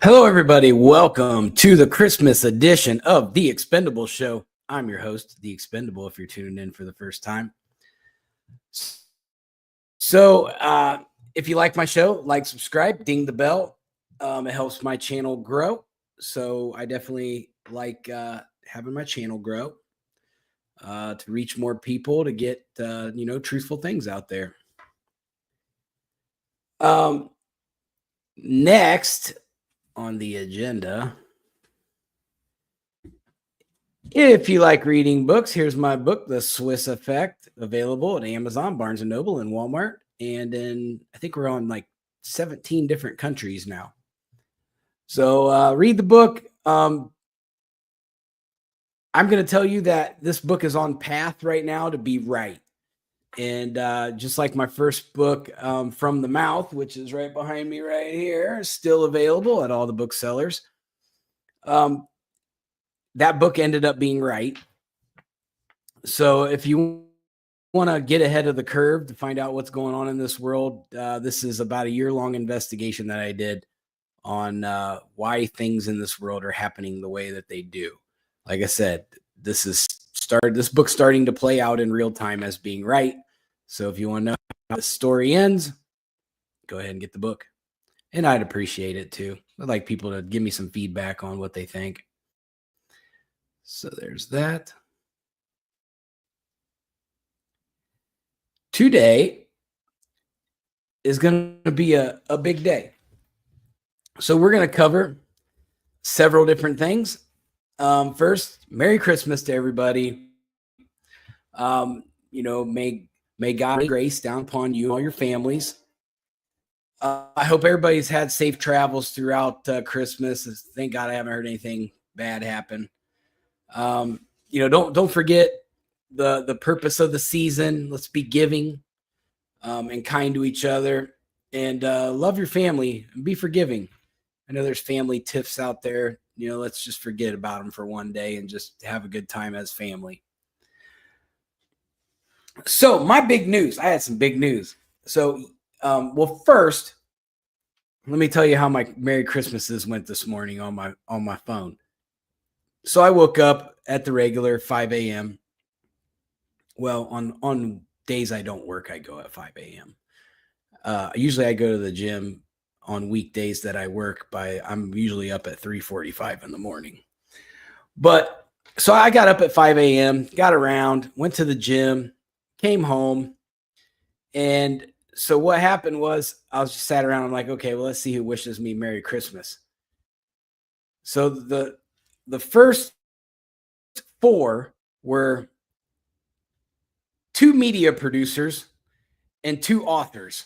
Hello, everybody. Welcome to the Christmas edition of The Expendable Show. I'm your host, The Expendable, if you're tuning in for the first time. So, if you like my show, like, subscribe, ding the bell. It helps my channel grow. So I definitely like having my channel grow to reach more people, to get, truthful things out there. Next on the agenda, if you like reading books, here's my book, The Swiss Effect, available at Amazon, Barnes & Noble, and Walmart. And I think we're on like 17 different countries now. So read the book. I'm going to tell you that this book is on path right now to be right. And just like my first book, From the Mouth, which is right behind me right here, is still available at all the booksellers. That book ended up being right. So if you want to get ahead of the curve to find out what's going on in this world, this is about a year-long investigation that I did on why things in this world are happening the way that they do. Like I said, this book's starting to play out in real time as being right. So if you want to know how the story ends, go ahead and get the book. And I'd appreciate it too. I'd like people to give me some feedback on what they think. So there's that. Today is going to be a big day. So we're going to cover several different things. First, Merry Christmas to everybody. May God grace down upon you and all your families. I hope everybody's had safe travels throughout Christmas. Thank God I haven't heard anything bad happen. Don't forget the purpose of the season. Let's be giving and kind to each other, and love your family and be forgiving. I know there's family tiffs out there. Let's just forget about them for one day and just have a good time as family. So my big news, I had some big news. So, first, let me tell you how my Merry Christmases went this morning on my phone. So I woke up at the regular 5 a.m. Well, on days I don't work, I go at 5 a.m. Usually I go to the gym on weekdays that I work I'm usually up at 3:45 in the morning. But so I got up at 5 a.m., got around, went to the gym, came home. And so what happened was I was just sat around. I'm like, okay, well, let's see who wishes me Merry Christmas. So the first 4 were 2 media producers and 2 authors.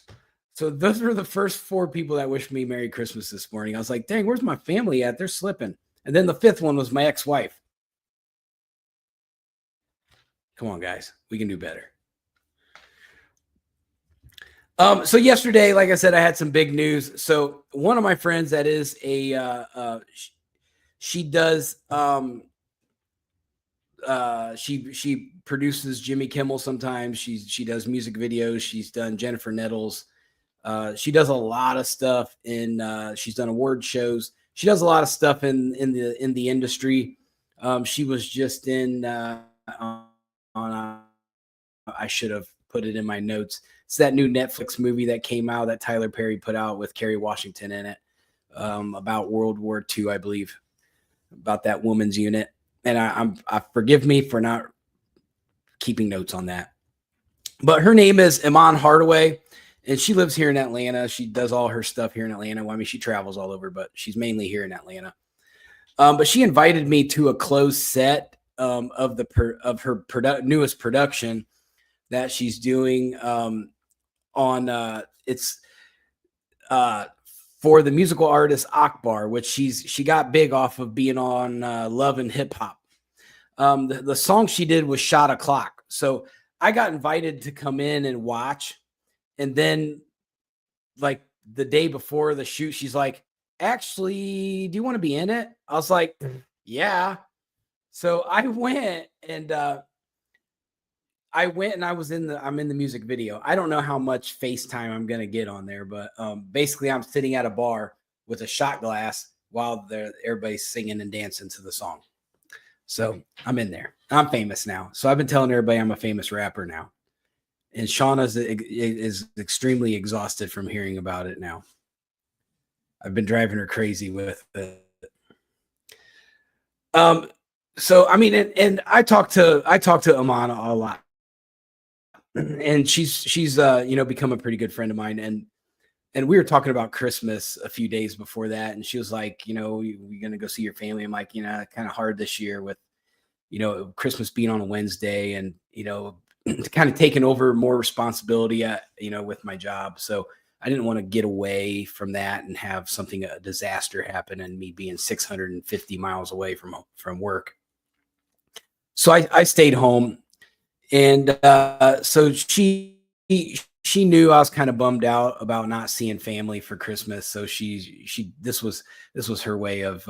So those were the first 4 people that wished me Merry Christmas this morning. I was like, dang, where's my family at? They're slipping. And then the 5th one was my ex-wife. Come on, guys. We can do better. So yesterday, like I said, I had some big news. So one of my friends that is she does, she produces Jimmy Kimmel sometimes. She does music videos. She's done Jennifer Nettles. She does a lot of stuff she's done award shows. She does a lot of stuff in the industry. She was just I should have put it in my notes. It's that new Netflix movie that came out that Tyler Perry put out with Kerry Washington in it, about World War II, I believe, about that woman's unit. And I forgive me for not keeping notes on that. But her name is Iman Hardaway, and she lives here in Atlanta. She does all her stuff here in Atlanta. Well, I mean, she travels all over, but she's mainly here in Atlanta. But she invited me to a closed set of her newest production that she's doing it's for the musical artist Akbar, which she got big off of being on Love and Hip Hop. The song she did was Shot O'Clock. So I got invited to come in and watch. And then like the day before the shoot, she's like, actually, do you want to be in it? I was like, yeah. So I went, and I went and I'm in the music video. I don't know how much FaceTime I'm gonna get on there, but basically I'm sitting at a bar with a shot glass while everybody's singing and dancing to the song. So I'm in there. I'm famous now. So I've been telling everybody I'm a famous rapper now. And Shauna's is extremely exhausted from hearing about it now. I've been driving her crazy with it. So I mean, and I talk to Amana a lot, and she's become a pretty good friend of mine, and we were talking about Christmas a few days before that, and she was like, we're gonna go see your family. I'm like, kind of hard this year with Christmas being on a Wednesday, and kind of taking over more responsibility with my job. So I didn't want to get away from that and have a disaster happen and me being 650 miles away from work. So I stayed home, and so she knew I was kind of bummed out about not seeing family for Christmas. So this was her way of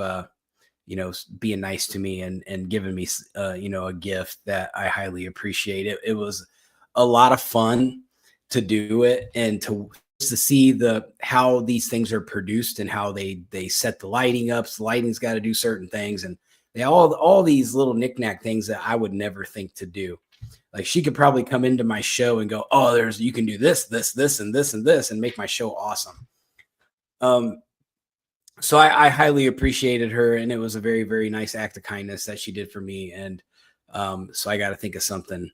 being nice to me and giving me a gift that I highly appreciate. It was a lot of fun to do it and to see how these things are produced and how they set the lighting up. So the lighting's got to do certain things, and they all these little knickknack things that I would never think to do. Like, she could probably come into my show and go, "Oh, you can do this, and this, and this," and make my show awesome. So I highly appreciated her, and it was a very, very nice act of kindness that she did for me. And so I got to think of something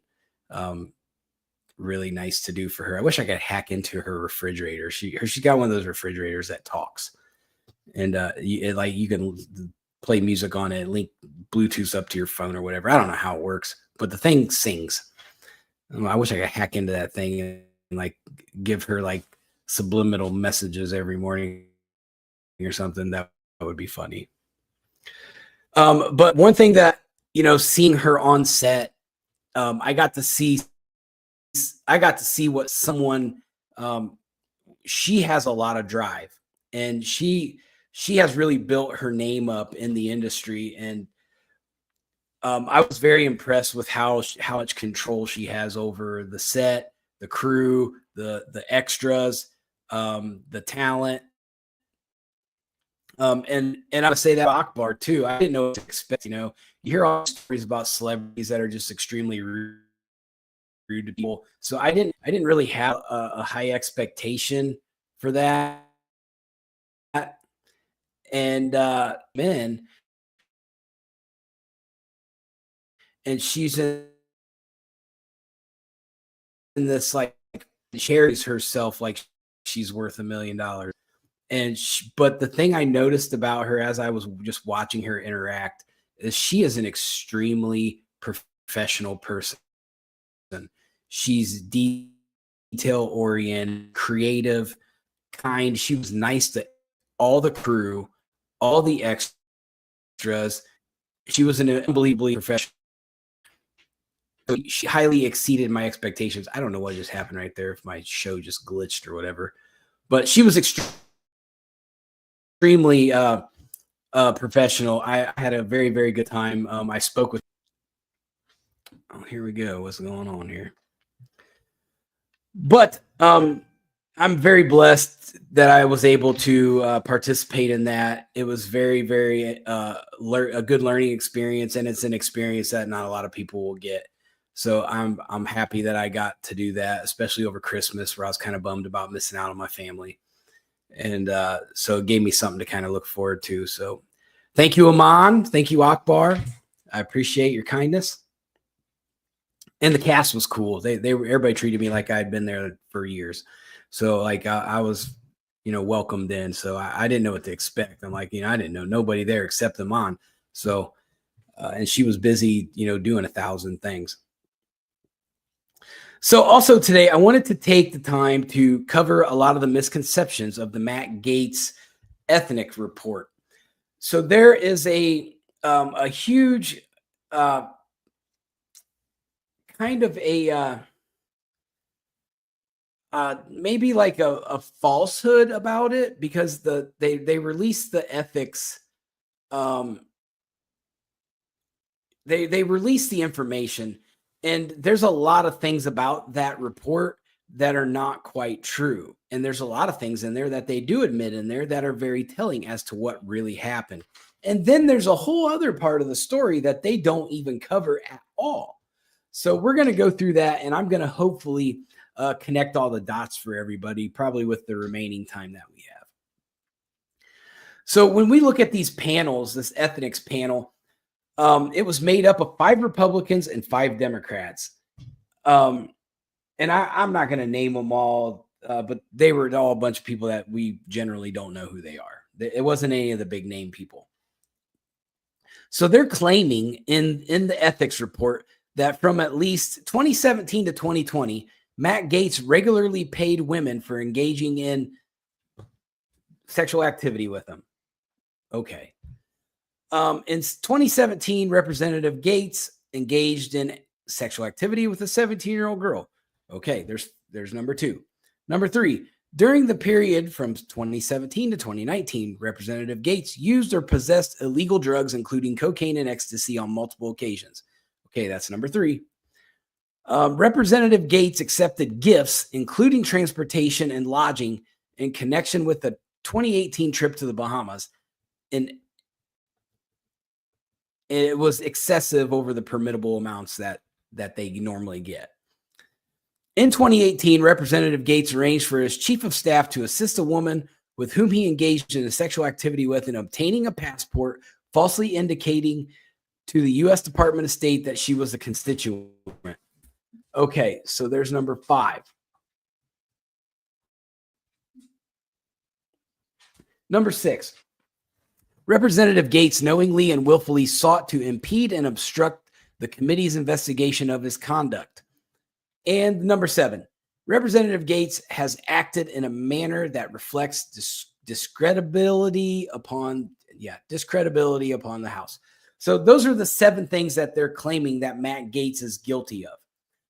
really nice to do for her. I wish I could hack into her refrigerator. She's got one of those refrigerators that talks, and you can play music on it, link Bluetooth up to your phone or whatever. I don't know how it works, but the thing sings. I wish I could hack into that thing and give her subliminal messages every morning or something. That would be funny. But one thing that, seeing her on set, I got to see what someone, she has a lot of drive, and she has really built her name up in the industry. And I was very impressed with how much control she has over the set, the crew, the extras, the talent. And I would say that Akbar too. I didn't know what to expect. You hear all stories about celebrities that are just extremely rude to people. So I didn't really have a high expectation for that. And man, and she's in this shares herself like she's worth $1 million. And but the thing I noticed about her as I was just watching her interact is she is an extremely professional person. She's detail oriented, creative, kind. She was nice to all the crew, all the extras. She was an unbelievably professional. So she highly exceeded my expectations. I don't know what just happened right there, if my show just glitched or whatever, but she was extremely professional. I had a very, very good time. I spoke with, oh, here we go. What's going on here? But I'm very blessed that I was able to participate in that. It was very, very a good learning experience, and it's an experience that not a lot of people will get. So I'm happy that I got to do that, especially over Christmas, where I was kind of bummed about missing out on my family. And so it gave me something to kind of look forward to. So thank you, Aman. Thank you, Akbar. I appreciate your kindness. And the cast was cool. Everybody treated me like I'd been there for years. So I was, welcomed in. So I didn't know what to expect. I'm like, I didn't know nobody there except Aman. So, and she was busy, doing 1,000 things. So also today, I wanted to take the time to cover a lot of the misconceptions of the Matt Gaetz Ethics Report. So there is a huge kind of a maybe like a falsehood about it, because they released the ethics. They released the information, And there's a lot of things about that report that are not quite true. And there's a lot of things in there that they do admit in there that are very telling as to what really happened. And then there's a whole other part of the story that they don't even cover at all. So we're going to go through that, and I'm going to hopefully connect all the dots for everybody, probably with the remaining time that we have. So when we look at these panels, this ethics panel, it was made up of 5 Republicans and 5 Democrats. And I'm not going to name them all, but they were all a bunch of people that we generally don't know who they are. It wasn't any of the big name people. So they're claiming in the ethics report that from at least 2017 to 2020, Matt Gaetz regularly paid women for engaging in sexual activity with them. Okay. In 2017, Representative Gaetz engaged in sexual activity with a 17-year-old girl. Okay, there's number 2. Number 3, during the period from 2017 to 2019, Representative Gaetz used or possessed illegal drugs, including cocaine and ecstasy, on multiple occasions. Okay, that's number 3. Representative Gaetz accepted gifts, including transportation and lodging, in connection with the 2018 trip to the Bahamas, and it was excessive over the permittable amounts that they normally get. In 2018, Representative Gaetz arranged for his chief of staff to assist a woman with whom he engaged in a sexual activity with in obtaining a passport, falsely indicating to the U.S. Department of State that she was a constituent. Okay, so there's number 5. Number 6. Representative Gaetz knowingly and willfully sought to impede and obstruct the committee's investigation of his conduct. And number 7, Representative Gaetz has acted in a manner that reflects discreditability upon the House. So those are the 7 things that they're claiming that Matt Gaetz is guilty of.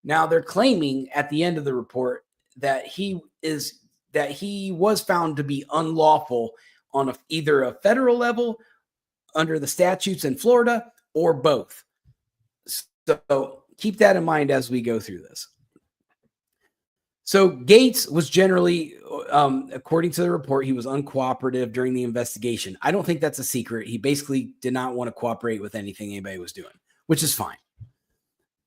Now they're claiming at the end of the report that he was found to be unlawful on either a federal level under the statutes in Florida or both. So keep that in mind as we go through this. So Gaetz was generally, according to the report, he was uncooperative during the investigation. I don't think that's a secret. He basically did not want to cooperate with anything anybody was doing, which is fine.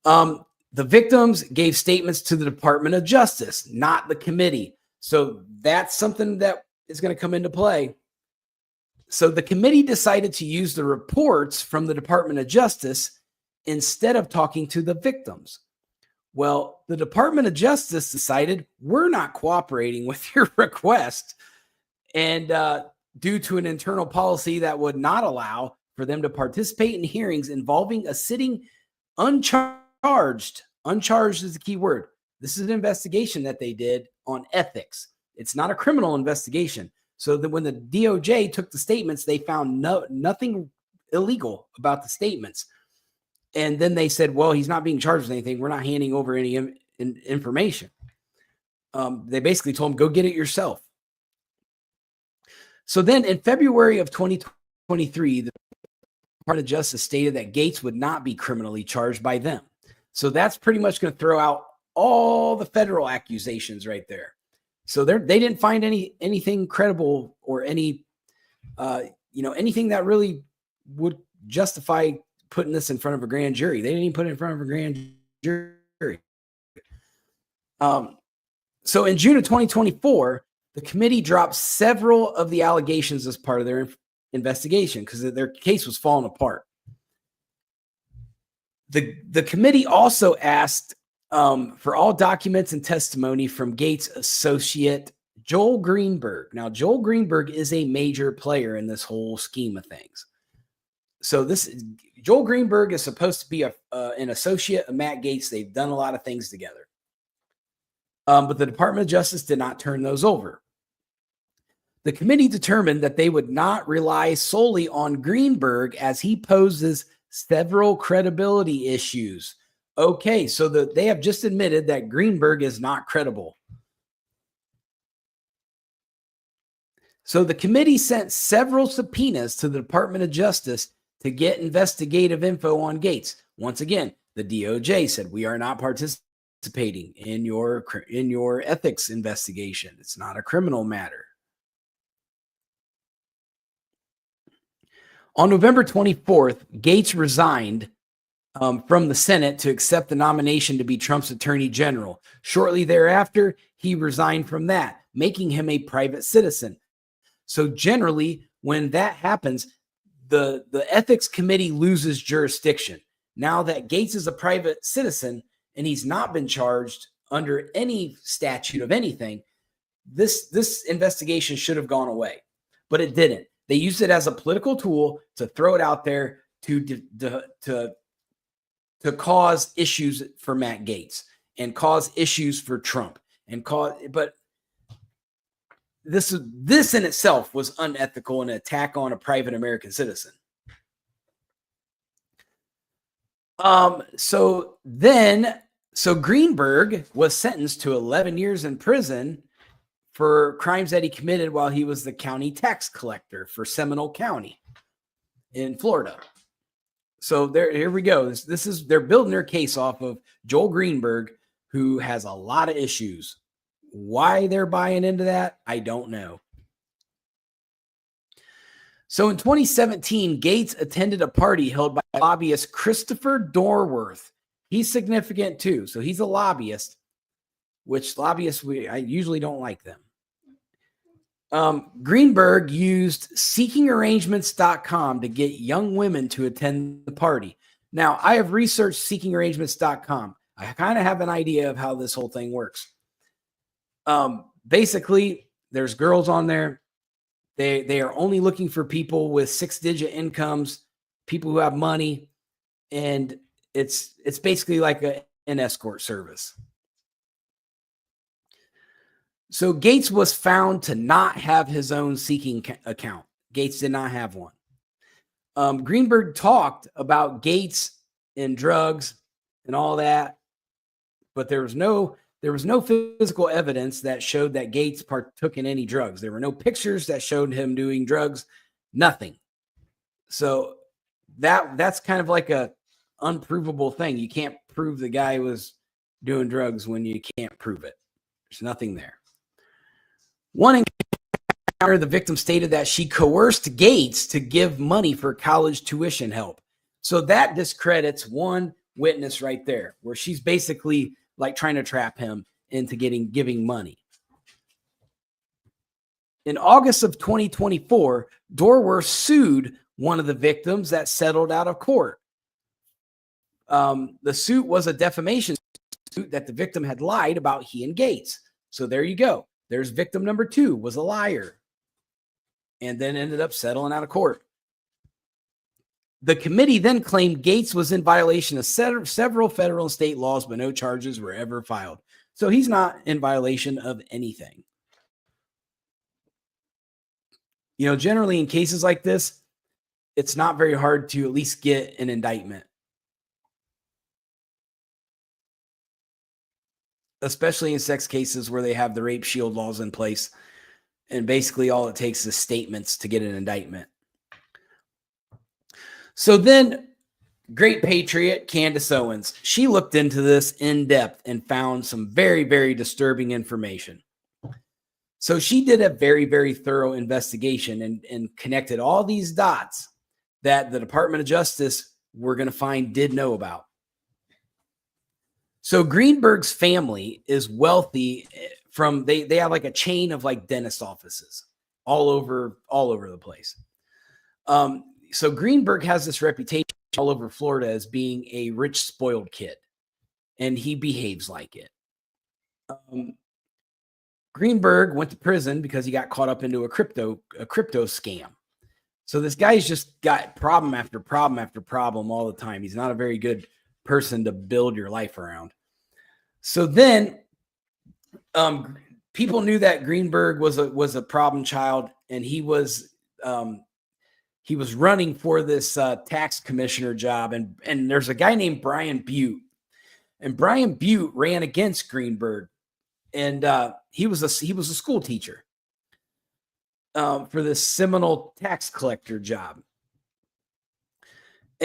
The victims gave statements to the Department of Justice, not the committee. So that's something that is going to come into play. So the committee decided to use the reports from the Department of Justice instead of talking to the victims. Well, the Department of Justice decided we're not cooperating with your request, and due to an internal policy that would not allow for them to participate in hearings involving a sitting uncharged is the key word. This is an investigation that they did on ethics. It's not a criminal investigation. So that when the DOJ took the statements, they found nothing illegal about the statements. And then they said, well, he's not being charged with anything. We're not handing over any information. They basically told him, go get it yourself. So then in February of 2023, the Department of Justice stated that Gaetz would not be criminally charged by them. So that's pretty much going to throw out all the federal accusations right there. So they didn't find anything credible or anything that really would justify putting this in front of a grand jury. They didn't even put it in front of a grand jury. So in June of 2024, the committee dropped several of the allegations as part of their investigation because their case was falling apart. The committee also asked for all documents and testimony from Gaetz' associate, Joel Greenberg. Now, Joel Greenberg is a major player in this whole scheme of things. So Joel Greenberg is supposed to be an associate of Matt Gaetz. They've done a lot of things together. But the Department of Justice did not turn those over. The committee determined that they would not rely solely on Greenberg as he poses several credibility issues. Okay, so they have just admitted that Greenberg is not credible. So the committee sent several subpoenas to the Department of Justice to get investigative info on Gaetz. Once again, The DOJ said, we are not participating in your ethics investigation. It's not a criminal matter. On November 24th, Gaetz resigned from the Senate to accept the nomination to be Trump's attorney general. Shortly thereafter, he resigned from that, making him a private citizen. So generally, when that happens, the ethics committee loses jurisdiction. Now that Gaetz is a private citizen and he's not been charged under any statute of anything, this investigation should have gone away, but it didn't. They used it as a political tool to throw it out there to cause issues for Matt Gaetz and cause issues for Trump but this in itself was unethical and an attack on a private American citizen. So Greenberg was sentenced to 11 years in prison for crimes that he committed while he was the county tax collector for Seminole County in Florida. So here we go. They're building their case off of Joel Greenberg, who has a lot of issues. Why they're buying into that, I don't know. So in 2017, Gaetz attended a party held by lobbyist Christopher Dorworth. He's significant too. So he's a lobbyist, which lobbyists, I usually don't like them. Greenberg used seekingarrangements.com to get young women to attend the party. Now, I have researched seekingarrangements.com. I kind of have an idea of how this whole thing works. Basically, there's girls on there. They are only looking for people with 6-digit incomes, people who have money, and it's basically like an escort service. So Gaetz was found to not have his own Seeking account. Gaetz did not have one. Greenberg talked about Gaetz and drugs and all that, but there was no physical evidence that showed that Gaetz partook in any drugs. There were no pictures that showed him doing drugs, nothing. So that's kind of like a unprovable thing. You can't prove the guy was doing drugs when you can't prove it. There's nothing there. One encounter, the victim stated that she coerced Gaetz to give money for college tuition help. So that discredits one witness right there, where she's basically like trying to trap him into giving money. In August of 2024, Dorworth sued one of the victims that settled out of court. The suit was a defamation suit that the victim had lied about he and Gaetz. So there you go. There's victim number 2, was a liar, and then ended up settling out of court. The committee then claimed Gaetz was in violation of several federal and state laws, but no charges were ever filed. So he's not in violation of anything. You know, generally in cases like this, it's not very hard to at least get an indictment, especially in sex cases where they have the rape shield laws in place. And basically all it takes is statements to get an indictment. So then great patriot Candace Owens, she looked into this in depth and found some very, very disturbing information. So she did a very, very thorough investigation and connected all these dots that the Department of Justice were going to find did know about. So Greenberg's family is wealthy from, they have like a chain of like dentist offices all over the place. So Greenberg has this reputation all over Florida as being a rich, spoiled kid, and he behaves like it. Greenberg went to prison because he got caught up into a crypto scam. So this guy's just got problem after problem after problem all the time. He's not a very good person to build your life around. So then people knew that Greenberg was a problem child, and he was running for this tax commissioner job. And there's a guy named Brian Butte, and Brian Butte ran against Greenberg, and he was a school teacher for this Seminole tax collector job.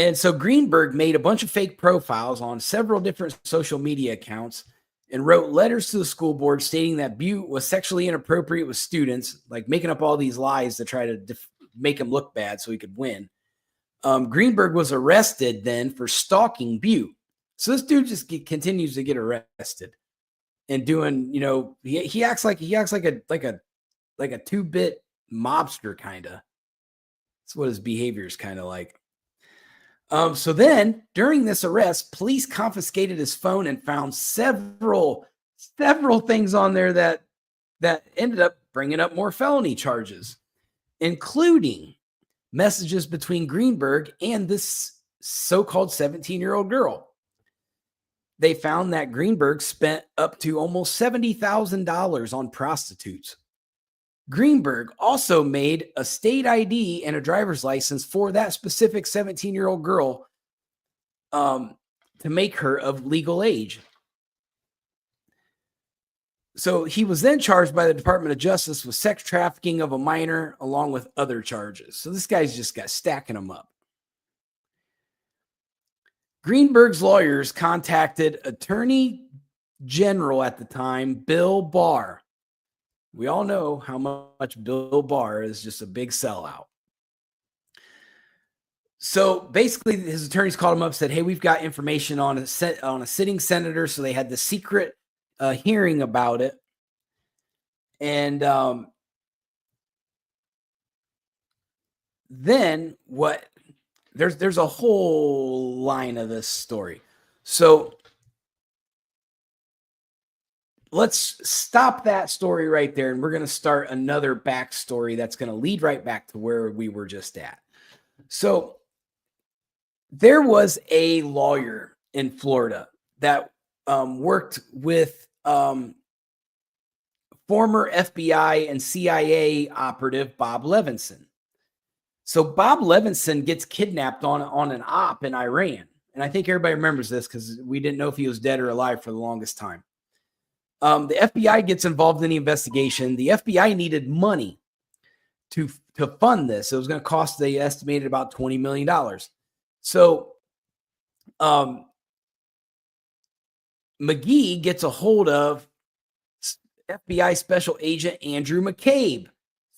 And so Greenberg made a bunch of fake profiles on several different social media accounts and wrote letters to the school board stating that Butte was sexually inappropriate with students, like making up all these lies to try to make him look bad so he could win. Greenberg was arrested then for stalking Butte. So this dude just continues to get arrested and doing, he acts like a 2-bit mobster kind of. That's what his behavior is kind of like. So then during this arrest, police confiscated his phone and found several things on there that ended up bringing up more felony charges, including messages between Greenberg and this so-called 17-year-old girl. They found that Greenberg spent up to almost $70,000 on prostitutes. Greenberg also made a state ID and a driver's license for that specific 17-year-old girl to make her of legal age. So he was then charged by the Department of Justice with sex trafficking of a minor along with other charges. So this guy's just got stacking them up. Greenberg's lawyers contacted Attorney General at the time, Bill Barr. We all know how much Bill Barr is just a big sellout. So basically, his attorneys called him up and said, hey, we've got information on a sitting senator. So they had the secret hearing about it. And then what? There's a whole line of this story. So let's stop that story right there. And we're going to start another backstory that's going to lead right back to where we were just at. So there was a lawyer in Florida that worked with former FBI and CIA operative Bob Levinson. So Bob Levinson gets kidnapped on an op in Iran. And I think everybody remembers this because we didn't know if he was dead or alive for the longest time. The FBI gets involved in the investigation. The FBI needed money to fund this. It was going to cost, they estimated, about $20 million. So McGee gets a hold of FBI Special Agent Andrew McCabe.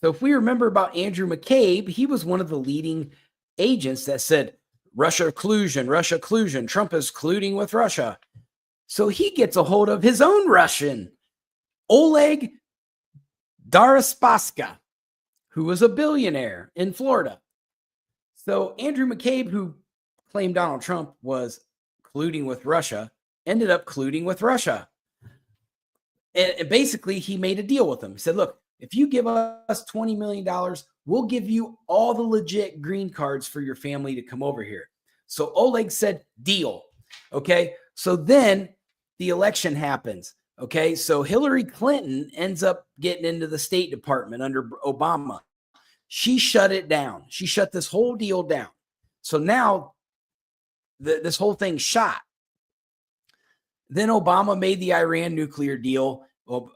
So if we remember about Andrew McCabe, he was one of the leading agents that said, Russia collusion, Trump is colluding with Russia. So he gets a hold of his own Russian, Oleg Deripaska, who was a billionaire in Florida. So Andrew McCabe, who claimed Donald Trump was colluding with Russia, ended up colluding with Russia. And basically, he made a deal with him. He said, look, if you give us $20 million, we'll give you all the legit green cards for your family to come over here. So Oleg said, deal. Okay. So then the election happens. Okay. So Hillary Clinton ends up getting into the State Department under Obama. She shut it down. She shut this whole deal down. So now this whole thing shot. Then Obama made the Iran nuclear deal.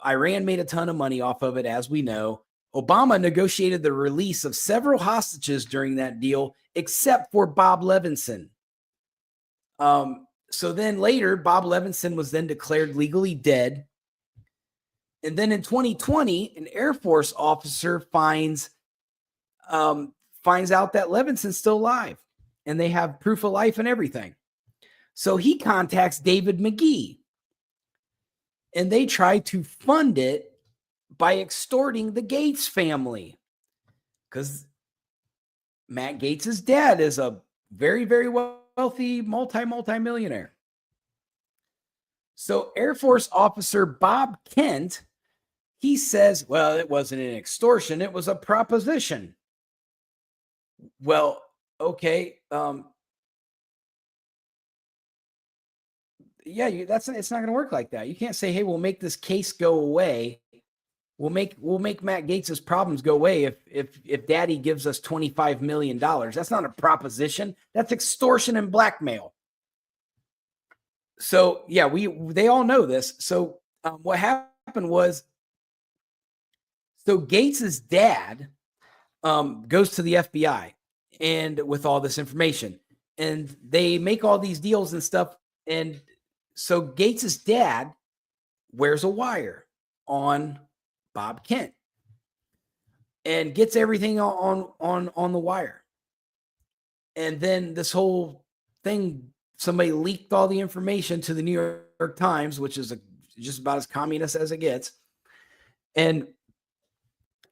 Iran made a ton of money off of it, as we know. Obama negotiated the release of several hostages during that deal, except for Bob Levinson. So then later, Bob Levinson was then declared legally dead. And then in 2020, an Air Force officer finds out that Levinson's still alive, and they have proof of life and everything. So he contacts David McGee, and they try to fund it by extorting the Gaetz family, because Matt Gaetz's dad is a very, very wealthy multi-millionaire. So Air Force officer Bob Kent, he says, well, it wasn't an extortion, it was a proposition. Well, okay. Yeah, it's not going to work like that. You can't say, hey, we'll make this case go away. We'll make Matt Gaetz's problems go away if daddy gives us $25 million. That's not a proposition. That's extortion and blackmail. So yeah, they all know this. So what happened was, so Gaetz's dad goes to the FBI and with all this information. and they make all these deals and stuff. And so Gaetz's dad wears a wire on Bob Kent and gets everything on the wire. And then this whole thing, somebody leaked all the information to the New York Times, which is just about as communist as it gets. And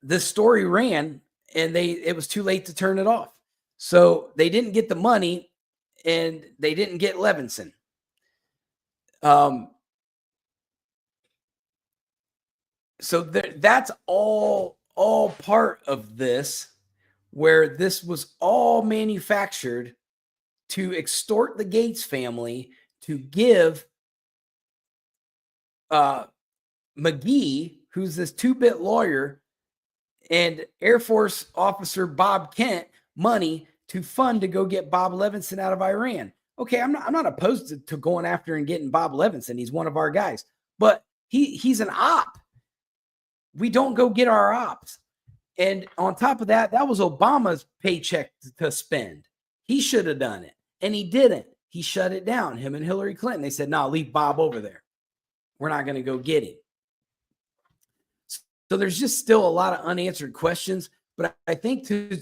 this story ran, and it was too late to turn it off. So they didn't get the money, and they didn't get Levinson. So that's all part of this, where this was all manufactured to extort the Gaetz family to give McGee, who's this 2-bit lawyer, and Air Force officer Bob Kent money to fund to go get Bob Levinson out of Iran. Okay, I'm not opposed to going after and getting Bob Levinson. He's one of our guys, but he's an op. We don't go get our ops. And on top of that, that was Obama's paycheck to spend. He should have done it, and he didn't. He shut it down, him and Hillary Clinton. They said, no, leave Bob over there. We're not going to go get him. So there's just still a lot of unanswered questions. But I think to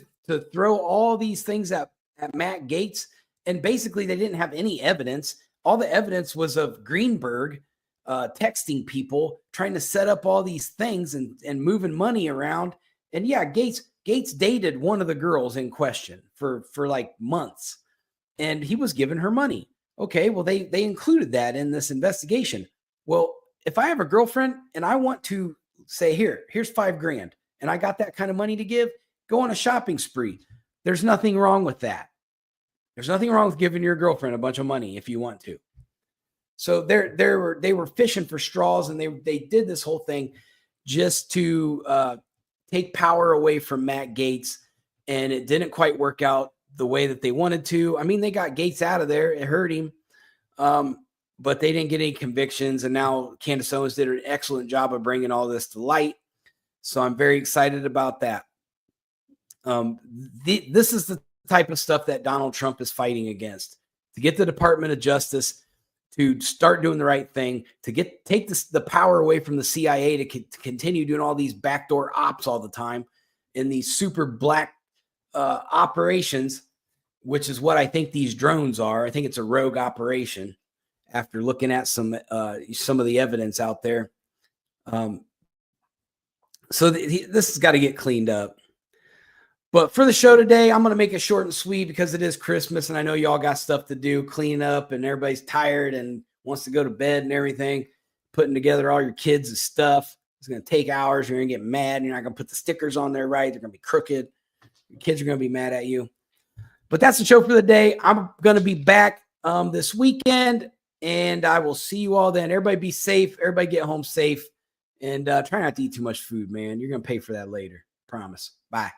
throw all these things at Matt Gaetz, and basically they didn't have any evidence. All the evidence was of Greenberg texting people, trying to set up all these things and moving money around. And yeah, Gaetz dated one of the girls in question for like months, and he was giving her money. Okay, well, they included that in this investigation. Well, if I have a girlfriend and I want to say, here's $5,000, and I got that kind of money to give, go on a shopping spree. There's nothing wrong with that. There's nothing wrong with giving your girlfriend a bunch of money if you want to. So they were fishing for straws, and they did this whole thing just to take power away from Matt Gaetz, and it didn't quite work out the way that they wanted to. I mean, they got Gaetz out of there. It hurt him. But they didn't get any convictions, and now Candace Owens did an excellent job of bringing all this to light. So I'm very excited about that. This is the type of stuff that Donald Trump is fighting against, to get the Department of Justice to start doing the right thing, to take the power away from the CIA to continue doing all these backdoor ops all the time in these super black operations, which is what I think these drones are. I think it's a rogue operation after looking at some of the evidence out there. So this has got to get cleaned up. But for the show today, I'm going to make it short and sweet because it is Christmas, and I know y'all got stuff to do, clean up, and everybody's tired and wants to go to bed and everything. Putting together all your kids' stuff. It's going to take hours. You're going to get mad, and you're not going to put the stickers on there right. They're going to be crooked. Your kids are going to be mad at you. But that's the show for the day. I'm going to be back this weekend, and I will see you all then. Everybody be safe. Everybody get home safe. And try not to eat too much food, man. You're going to pay for that later. Promise. Bye.